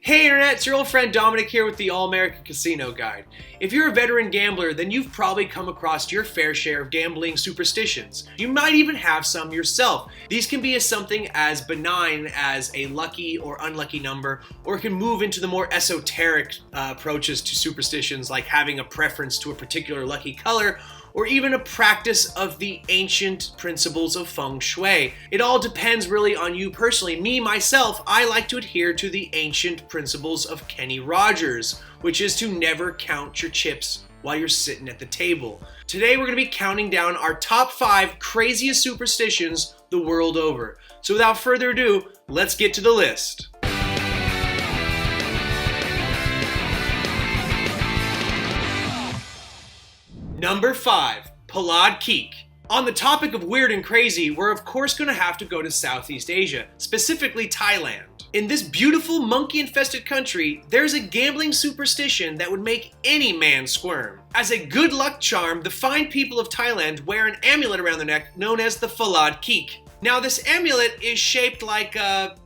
Hey Internet, it's your old friend Dominic here with the All-American Casino Guide. If you're a veteran gambler, then you've probably come across your fair share of gambling superstitions. You might even have some yourself. These can be something as benign as a lucky or unlucky number, or it can move into the more esoteric approaches to superstitions, like having a preference to a particular lucky color, or even a practice of the ancient principles of feng shui. It all depends really on you personally. Me, myself, I like to adhere to the ancient principles of Kenny Rogers, which is to never count your chips while you're sitting at the table. Today we're gonna be counting down our top 5 craziest superstitions the world over. So without further ado, let's get to the list. Number 5, KHIK. On the topic of weird and crazy, we're of course going to have to go to Southeast Asia, specifically Thailand. In this beautiful monkey-infested country, there's a gambling superstition that would make any man squirm. As a good luck charm, the fine people of Thailand wear an amulet around their neck known as the KHIK. Now this amulet is shaped like a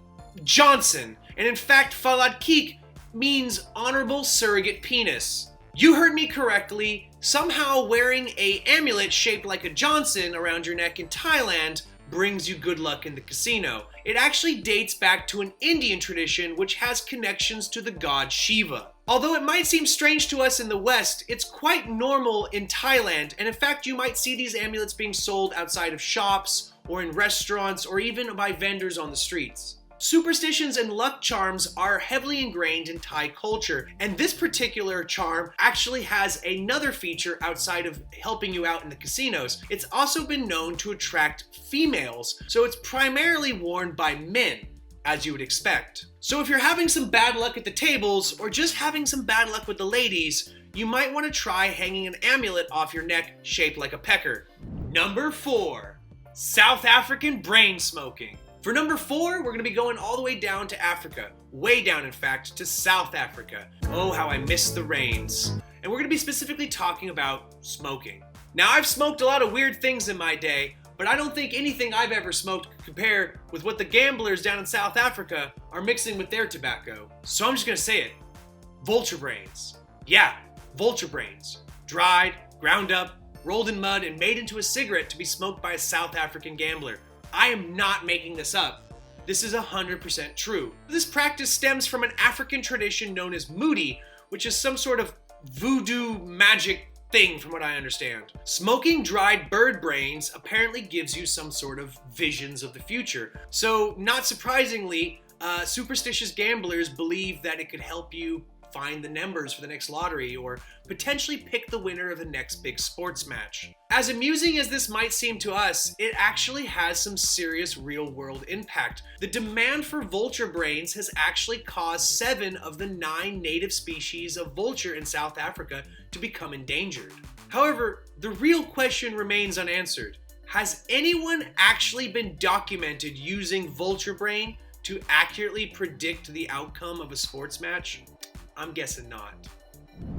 Johnson, and in fact KHIK means honorable surrogate penis. You heard me correctly. Somehow wearing an amulet shaped like a Johnson around your neck in Thailand brings you good luck in the casino. It actually dates back to an Indian tradition which has connections to the god Shiva. Although it might seem strange to us in the West, it's quite normal in Thailand, and in fact you might see these amulets being sold outside of shops or in restaurants or even by vendors on the streets. Superstitions and luck charms are heavily ingrained in Thai culture, and this particular charm actually has another feature outside of helping you out in the casinos. It's also been known to attract females, so it's primarily worn by men, as you would expect. So if you're having some bad luck at the tables, or just having some bad luck with the ladies, you might want to try hanging an amulet off your neck shaped like a pecker. Number 4, South African brain smoking. For number 4, we're going to be going all the way down to Africa. Way down, in fact, to South Africa. Oh, how I miss the rains. And we're going to be specifically talking about smoking. Now, I've smoked a lot of weird things in my day, but I don't think anything I've ever smoked could compare with what the gamblers down in South Africa are mixing with their tobacco. So I'm just going to say it. Vulture brains. Yeah, vulture brains. Dried, ground up, rolled in mud, and made into a cigarette to be smoked by a South African gambler. I am not making this up. This is 100% true. This practice stems from an African tradition known as moody, which is some sort of voodoo magic thing from what I understand. Smoking dried bird brains apparently gives you some sort of visions of the future. So not surprisingly, superstitious gamblers believe that it could help you find the numbers for the next lottery or potentially pick the winner of the next big sports match. As amusing as this might seem to us, it actually has some serious real-world impact. The demand for vulture brains has actually caused 7 of the 9 native species of vulture in South Africa to become endangered. However, the real question remains unanswered. Has anyone actually been documented using vulture brain to accurately predict the outcome of a sports match? I'm guessing not.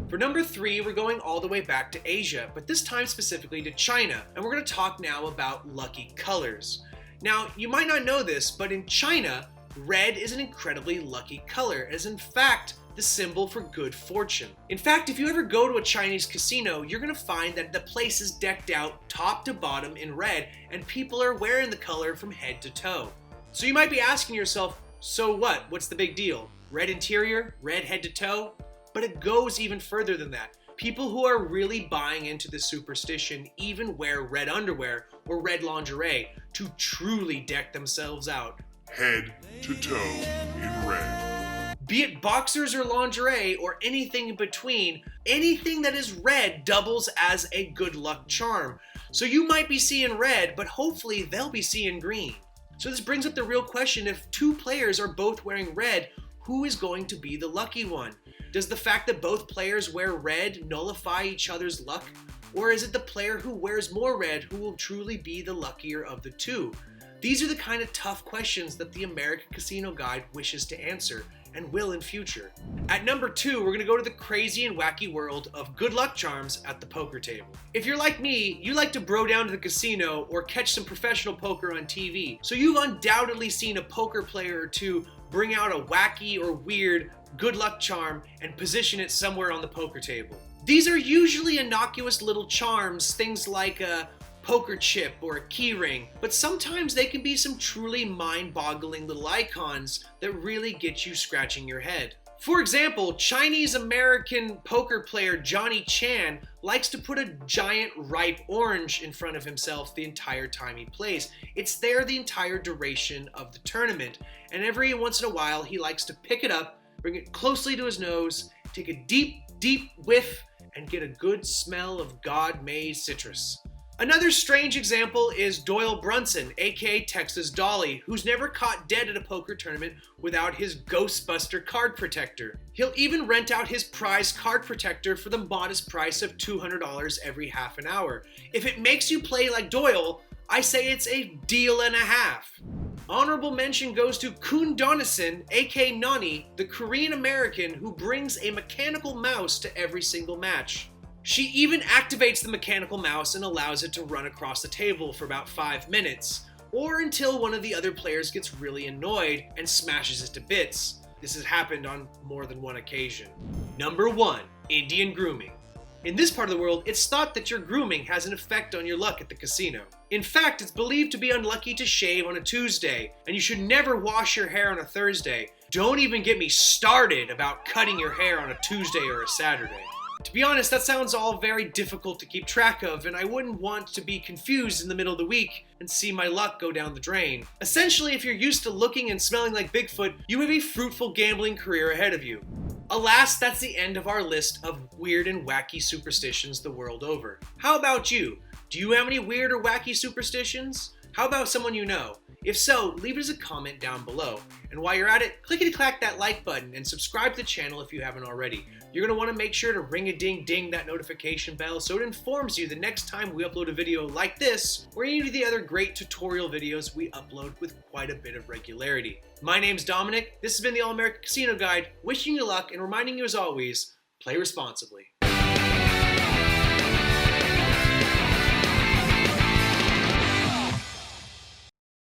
For number 3, we're going all the way back to Asia, but this time specifically to China, and we're going to talk now about lucky colors. Now, you might not know this, but in China, red is an incredibly lucky color, as in fact the symbol for good fortune. In fact, if you ever go to a Chinese casino, you're going to find that the place is decked out top to bottom in red, and people are wearing the color from head to toe. So you might be asking yourself, so what? What's the big deal? Red interior, red head to toe? But it goes even further than that. People who are really buying into this superstition even wear red underwear or red lingerie to truly deck themselves out. Head to toe in red. Be it boxers or lingerie or anything in between, anything that is red doubles as a good luck charm. So you might be seeing red, but hopefully they'll be seeing green. So this brings up the real question: if 2 players are both wearing red, who is going to be the lucky one? Does the fact that both players wear red nullify each other's luck? Or is it the player who wears more red who will truly be the luckier of the 2? These are the kind of tough questions that the American Casino Guide wishes to answer, and will in future. At number 2, we're going to go to the crazy and wacky world of good luck charms at the poker table. If you're like me, you like to bro down to the casino or catch some professional poker on TV, so you've undoubtedly seen a poker player or two bring out a wacky or weird good luck charm, and position it somewhere on the poker table. These are usually innocuous little charms, things like a poker chip or a key ring, but sometimes they can be some truly mind-boggling little icons that really get you scratching your head. For example, Chinese-American poker player Johnny Chan likes to put a giant ripe orange in front of himself the entire time he plays. It's there the entire duration of the tournament, and every once in a while he likes to pick it up, bring it closely to his nose, take a deep, deep whiff, and get a good smell of God-made citrus. Another strange example is Doyle Brunson, aka Texas Dolly, who's never caught dead at a poker tournament without his Ghostbuster card protector. He'll even rent out his prize card protector for the modest price of $200 every half an hour. If it makes you play like Doyle, I say it's a deal and a half. Honorable mention goes to Kun DONISON, aka Nani, the Korean American who brings a mechanical mouse to every single match. She even activates the mechanical mouse and allows it to run across the table for about 5 minutes, or until one of the other players gets really annoyed and smashes it to bits. This has happened on more than one occasion. Number 1. Indian grooming. In this part of the world, it's thought that your grooming has an effect on your luck at the casino. In fact, it's believed to be unlucky to shave on a Tuesday, and you should never wash your hair on a Thursday. Don't even get me started about cutting your hair on a Tuesday or a Saturday. To be honest, that sounds all very difficult to keep track of, and I wouldn't want to be confused in the middle of the week and see my luck go down the drain. Essentially, if you're used to looking and smelling like Bigfoot, you have a fruitful gambling career ahead of you. Alas, that's the end of our list of weird and wacky superstitions the world over. How about you? Do you have any weird or wacky superstitions? How about someone you know? If so, leave it as a comment down below. And while you're at it, clickety-clack that like button and subscribe to the channel if you haven't already. You're going to want to make sure to ring-a-ding-ding that notification bell so it informs you the next time we upload a video like this or any of the other great tutorial videos we upload with quite a bit of regularity. My name's Dominic, this has been the All-American Casino Guide, wishing you luck and reminding you as always, play responsibly.